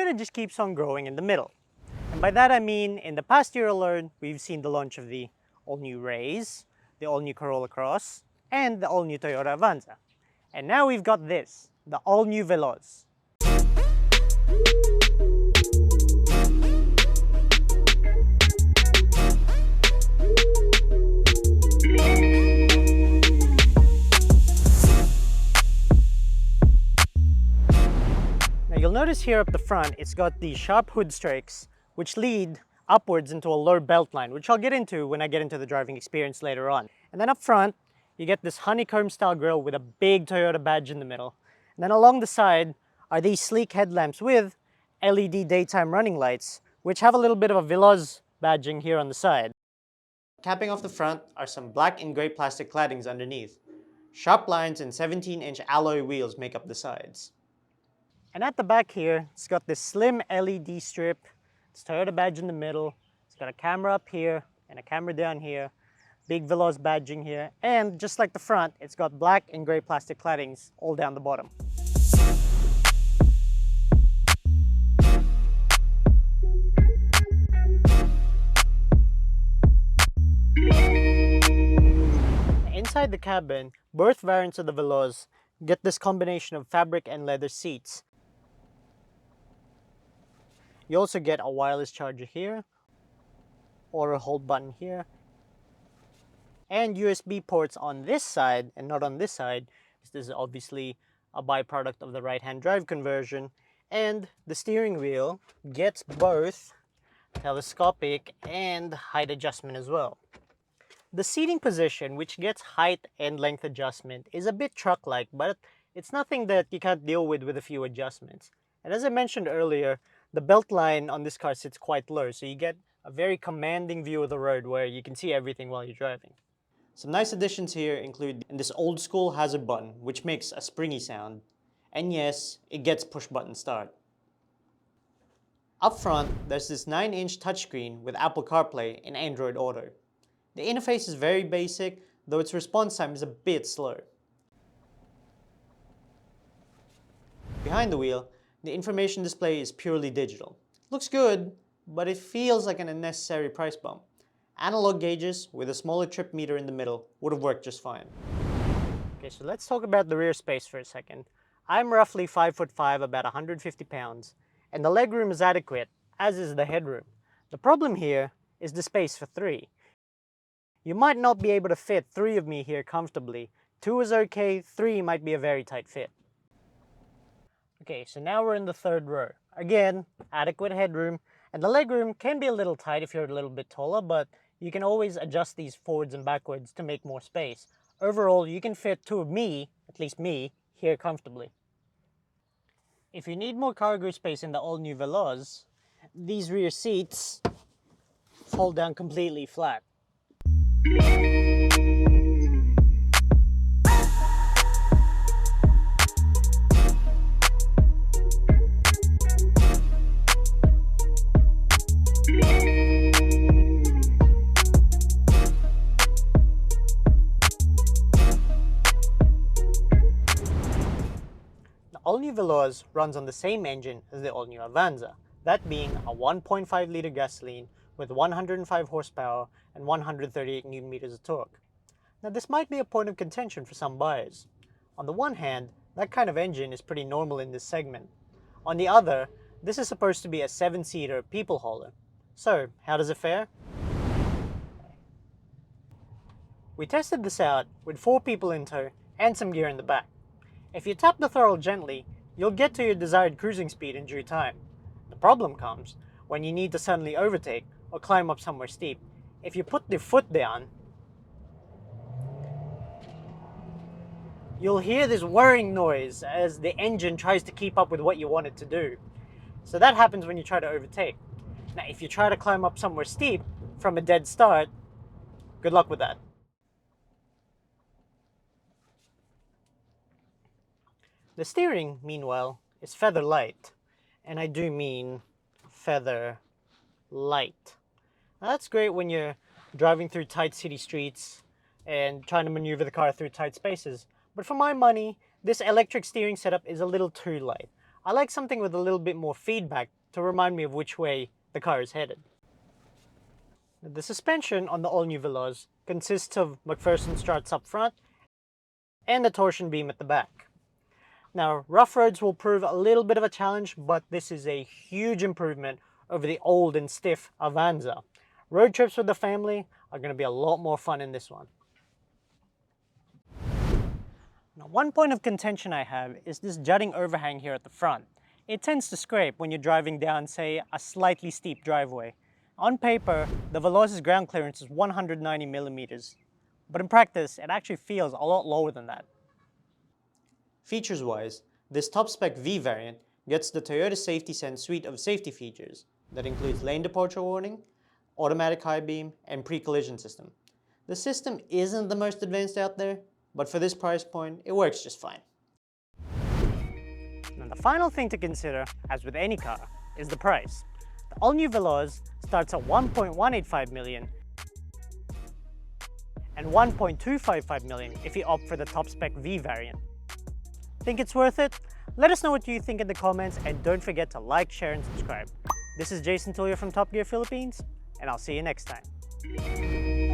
Toyota just keeps on growing in the middle. And by that I mean, in the past year alone, we've seen the launch of the all-new Raze, the all-new Corolla Cross, and the all-new Toyota Avanza. And now we've got this, the all-new Veloz. You'll notice here up the front, it's got these sharp hood strakes, which lead upwards into a low belt line, which I'll get into when I get into the driving experience later on. And then up front, you get this honeycomb style grille with a big Toyota badge in the middle. And then along the side are these sleek headlamps with LED daytime running lights, which have a little bit of a Veloz badging here on the side. Capping off the front are some black and gray plastic claddings underneath. Sharp lines and 17-inch alloy wheels make up the sides. And at the back here, it's got this slim LED strip. It's Toyota badge in the middle. It's got a camera up here and a camera down here. Big Veloz badging here. And just like the front, it's got black and gray plastic claddings all down the bottom. Inside the cabin, both variants of the Veloz get this combination of fabric and leather seats. You also get a wireless charger here, or a hold button here, and USB ports on this side and not on this side, because this is obviously a byproduct of the right-hand drive conversion. And the steering wheel gets both telescopic and height adjustment as well. The seating position, which gets height and length adjustment, is a bit truck-like, but it's nothing that you can't deal with a few adjustments. And as I mentioned earlier, the belt line on this car sits quite low, so you get a very commanding view of the road where you can see everything while you're driving. Some nice additions here include this old school hazard button, which makes a springy sound. And yes, it gets push button start. Up front, there's this 9-inch touchscreen with Apple CarPlay and Android Auto. The interface is very basic, though its response time is a bit slow. Behind the wheel, the information display is purely digital. Looks good, but it feels like an unnecessary price bump. Analog gauges with a smaller trip meter in the middle would have worked just fine. Okay, so let's talk about the rear space for a second. I'm roughly 5'5", about 150 pounds, and the legroom is adequate, as is the headroom. The problem here is the space for 3. You might not be able to fit 3 of me here comfortably. 2 is okay, 3 might be a very tight fit. Okay, so now we're in the third row. Again, adequate headroom, and the legroom can be a little tight if you're a little bit taller, but you can always adjust these forwards and backwards to make more space. Overall, you can fit 2 of me, at least me, here comfortably. If you need more cargo space in the all-new Veloz, these rear seats fold down completely flat. The all-new Veloz runs on the same engine as the all-new Avanza, that being a 1.5-liter gasoline with 105 horsepower and 138 Nm of torque. Now this might be a point of contention for some buyers. On the one hand, that kind of engine is pretty normal in this segment. On the other, this is supposed to be a 7-seater people hauler. So, how does it fare? We tested this out with 4 people in tow and some gear in the back. If you tap the throttle gently, you'll get to your desired cruising speed in due time. The problem comes when you need to suddenly overtake or climb up somewhere steep. If you put the foot down, you'll hear this whirring noise as the engine tries to keep up with what you want it to do. So that happens when you try to overtake. Now, if you try to climb up somewhere steep from a dead start, good luck with that. The steering, meanwhile, is feather light, and I do mean feather light. Now, that's great when you're driving through tight city streets and trying to maneuver the car through tight spaces, but for my money, this electric steering setup is a little too light. I like something with a little bit more feedback to remind me of which way the car is headed. The suspension on the all-new Veloz consists of McPherson struts up front and a torsion beam at the back. Now, rough roads will prove a little bit of a challenge, but this is a huge improvement over the old and stiff Avanza. Road trips with the family are going to be a lot more fun in this one. Now, one point of contention I have is this jutting overhang here at the front. It tends to scrape when you're driving down, say, a slightly steep driveway. On paper, the Veloz's ground clearance is 190 millimeters, but in practice, it actually feels a lot lower than that. Features-wise, this top-spec V variant gets the Toyota Safety Sense suite of safety features that includes lane departure warning, automatic high beam, and pre-collision system. The system isn't the most advanced out there, but for this price point, it works just fine. Now, the final thing to consider, as with any car, is the price. The all-new Veloz starts at $1.185 million and $1.255 million if you opt for the top-spec V variant. Think it's worth it? Let us know what you think in the comments, and don't forget to like, share, and subscribe. This is Jason Tullier from Top Gear Philippines, and I'll see you next time.